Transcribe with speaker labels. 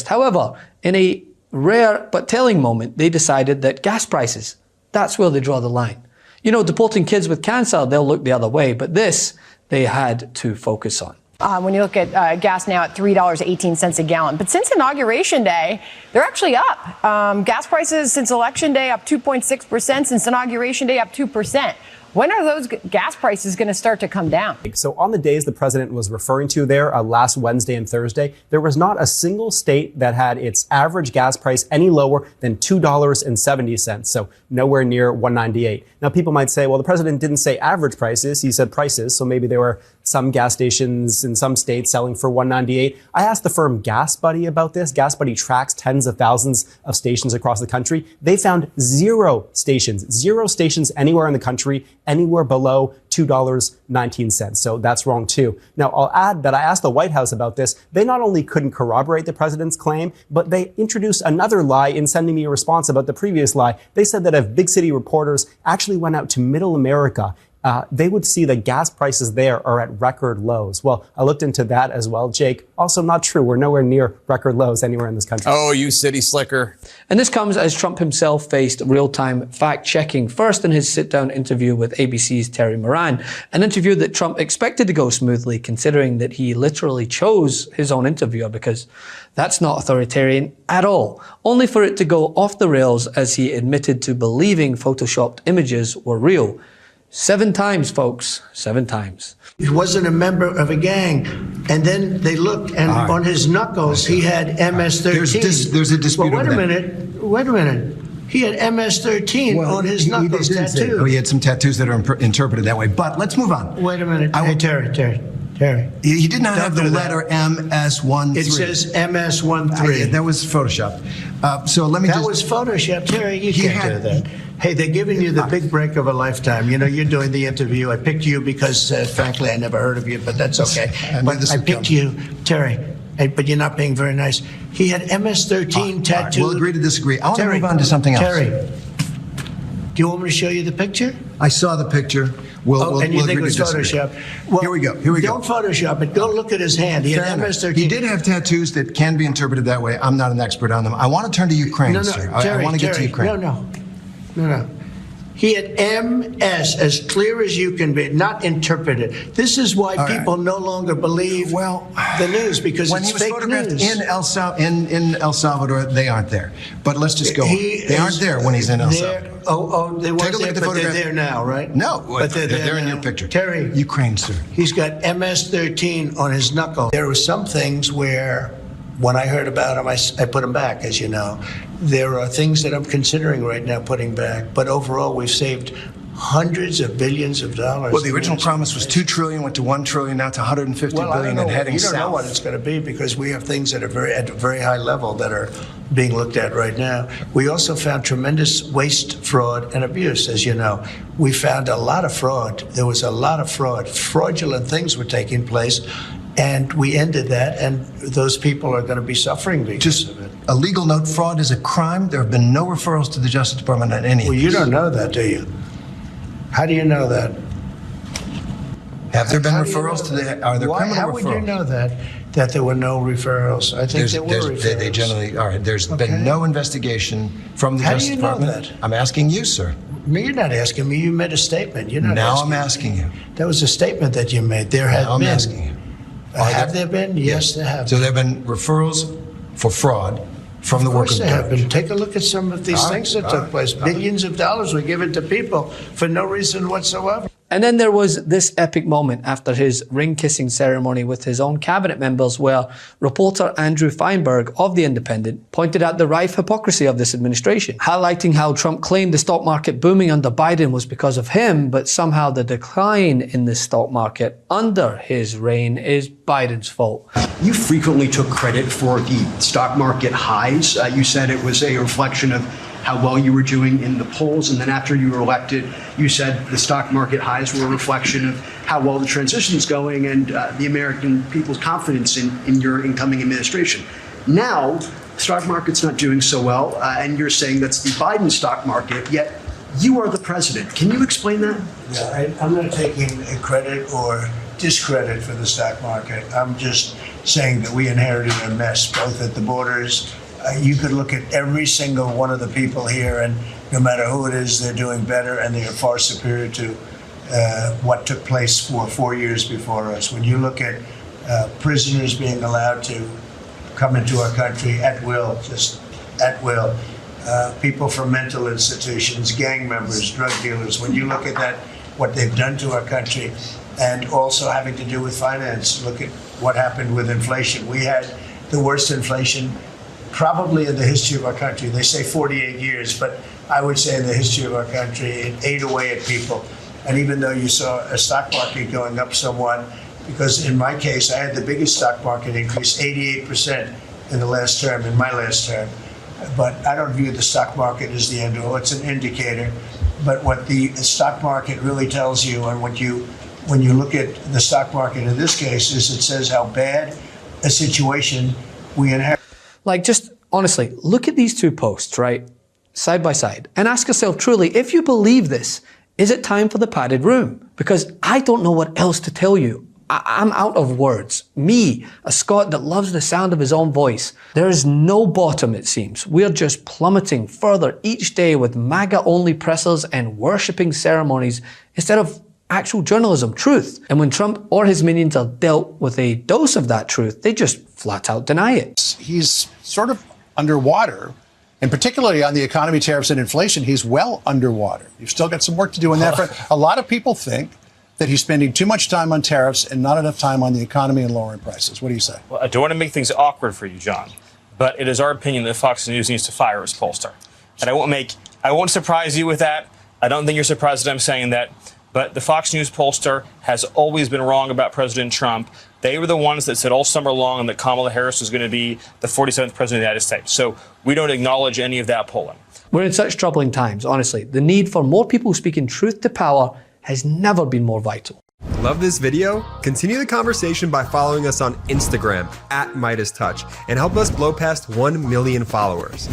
Speaker 1: However, in a rare but telling moment, they decided that gas prices, that's where they draw the line. You know, deporting kids with cancer, they'll look the other way, but this they had to focus on.
Speaker 2: When you look at gas now at $3.18 a gallon. But since Inauguration Day, they're actually up. Gas prices since Election Day up 2.6%, since Inauguration Day up 2%. When are those gas prices going to start to come down?
Speaker 3: So on the days the president was referring to there, last Wednesday and Thursday, there was not a single state that had its average gas price any lower than $2.70. So nowhere near $1.98. Now people might say, well, the president didn't say average prices. He said prices. So maybe there were some gas stations in some states selling for $1.98. I asked the firm Gas Buddy about this. Gas Buddy tracks tens of thousands of stations across the country. They found zero stations anywhere in the country anywhere below $2.19. So that's wrong too. Now, I'll add that I asked the White House about this. They not only couldn't corroborate the president's claim, but they introduced another lie in sending me a response about the previous lie. They said that if big city reporters actually went out to middle America, they would see that gas prices there are at record lows. Well, I looked into that as well, Jake. Also not true. We're nowhere near record lows anywhere in this country.
Speaker 4: Oh, you city slicker.
Speaker 1: And this comes as Trump himself faced real-time fact-checking, first in his sit-down interview with ABC's Terry Moran, an interview that Trump expected to go smoothly, considering that he literally chose his own interviewer, because that's not authoritarian at all, only for it to go off the rails as he admitted to believing photoshopped images were real. 7 times, folks, 7 times.
Speaker 5: He wasn't a member of a gang. And then they looked, and on his knuckles, he had MS-13.
Speaker 6: There's a dispute
Speaker 5: well,
Speaker 6: over
Speaker 5: wait a minute. He had MS-13 on his knuckles tattooed.
Speaker 6: Oh, he had some tattoos that are interpreted that way. But let's move on.
Speaker 5: Wait a minute. Hey, Terry.
Speaker 6: He did not have the letter MS-13.
Speaker 5: It says MS-13.
Speaker 6: That was Photoshopped. So let me
Speaker 5: That was Photoshopped. Terry, you can't do that. Hey, they're giving you the big break of a lifetime. You know, you're doing the interview. I picked you because, frankly, I never heard of you, but that's okay. But I picked you, Terry, but you're not being very nice. He had MS-13 tattooed.
Speaker 6: We'll agree to disagree. I want to move on to something else.
Speaker 5: Terry, do you want me to show you the picture?
Speaker 6: I saw the picture.
Speaker 5: And you think it was Photoshopped? Well,
Speaker 6: here we go.
Speaker 5: Don't Photoshop it. Go look at his hand. He had MS-13.
Speaker 6: He did have tattoos that can be interpreted that way. I'm not an expert on them. I want to turn to Ukraine, sir.
Speaker 5: Terry,
Speaker 6: I want to get to Ukraine.
Speaker 5: No. He had MS, as clear as you can be, not interpreted. This is why people no longer believe the news, because it's fake news.
Speaker 6: When he was photographed in El Salvador, they aren't there. But let's just go on. They aren't there when he's in El Salvador.
Speaker 5: They weren't there, but they're there now, right?
Speaker 6: No,
Speaker 5: but
Speaker 6: they're in your picture.
Speaker 5: Terry.
Speaker 6: Ukraine, sir.
Speaker 5: He's got MS-13 on his knuckle. There were some things where, when I heard about him, I put him back, as you know. There are things that I'm considering right now putting back, but overall we've saved hundreds of billions of dollars.
Speaker 6: Well, the original promise was $2 trillion, went to $1 trillion, now to $150 billion, and heading south.
Speaker 5: You don't know what it's going to be, because we have things that are at a very high level that are being looked at right now. We also found tremendous waste, fraud, and abuse, as you know. We found a lot of fraud. There was a lot of fraud. Fraudulent things were taking place. And we ended that, and those people are going to be suffering because of it.
Speaker 6: A legal note, fraud is a crime. There have been no referrals to the Justice Department on any of these.
Speaker 5: Well, you don't know that, do you? How do you know that?
Speaker 6: Have there been referrals to the, are there criminal referrals?
Speaker 5: How would you know that there were no referrals? I think there were referrals.
Speaker 6: They generally are. There's been no investigation from the Justice Department.
Speaker 5: How do you know that?
Speaker 6: I'm asking you, sir.
Speaker 5: No, you're not asking me. You made a statement. You're not
Speaker 6: now
Speaker 5: asking
Speaker 6: I'm asking you.
Speaker 5: That was a statement that you made. There had been.
Speaker 6: I'm asking you.
Speaker 5: Have there been? Yes, there have been.
Speaker 6: So there have been referrals for fraud from the work of the
Speaker 5: Of course there have been. Take a look at some of these things that took place. Billions of dollars were given to people for no reason whatsoever.
Speaker 1: And then there was this epic moment after his ring-kissing ceremony with his own cabinet members, where reporter Andrew Feinberg of The Independent pointed out the rife hypocrisy of this administration, highlighting how Trump claimed the stock market booming under Biden was because of him, but somehow the decline in the stock market under his reign is Biden's fault.
Speaker 7: You frequently took credit for the stock market highs. You said it was a reflection of how well you were doing in the polls, and then after you were elected, you said the stock market highs were a reflection of how well the transition is going and the American people's confidence in your incoming administration. Now, the stock market's not doing so well, and you're saying that's the Biden stock market, yet you are the president. Can you explain that?
Speaker 5: Yeah, I'm not taking credit or discredit for the stock market. I'm just saying that we inherited a mess, both at the borders. You could look at every single one of the people here, and no matter who it is, they're doing better, and they are far superior to what took place for 4 years before us. When you look at prisoners being allowed to come into our country at will, just at will, people from mental institutions, gang members, drug dealers, when you look at that, what they've done to our country, and also having to do with finance, look at what happened with inflation. We had the worst inflation probably in the history of our country. They say 48 years, but I would say in the history of our country, it ate away at people. And even though you saw a stock market going up somewhat, because in my case, I had the biggest stock market increase, 88% in the last term, in my last term. But I don't view the stock market as the end all. It's an indicator. But what the stock market really tells you, and when you look at the stock market in this case, is it says how bad a situation we inherit.
Speaker 1: Like, just honestly, look at these two posts, right? Side by side. And ask yourself truly, if you believe this, is it time for the padded room? Because I don't know what else to tell you. I'm out of words. Me, a Scot that loves the sound of his own voice. There is no bottom, it seems. We're just plummeting further each day with MAGA-only pressers and worshipping ceremonies instead of actual journalism, truth. And when Trump or his minions are dealt with a dose of that truth, they just flat out deny it.
Speaker 4: He's sort of underwater, and particularly on the economy, tariffs, and inflation, he's well underwater. You've still got some work to do in that front. A lot of people think that he's spending too much time on tariffs and not enough time on the economy and lowering prices. What do you say?
Speaker 8: Well, I don't want to make things awkward for you, John, but it is our opinion that Fox News needs to fire its pollster. And I won't surprise you with that. I don't think you're surprised that I'm saying that. But the Fox News pollster has always been wrong about President Trump. They were the ones that said all summer long that Kamala Harris was going to be the 47th president of the United States. So we don't acknowledge any of that polling.
Speaker 1: We're in such troubling times, honestly. The need for more people speaking truth to power has never been more vital.
Speaker 9: Love this video? Continue the conversation by following us on Instagram @MeidasTouch and help us blow past 1 million followers.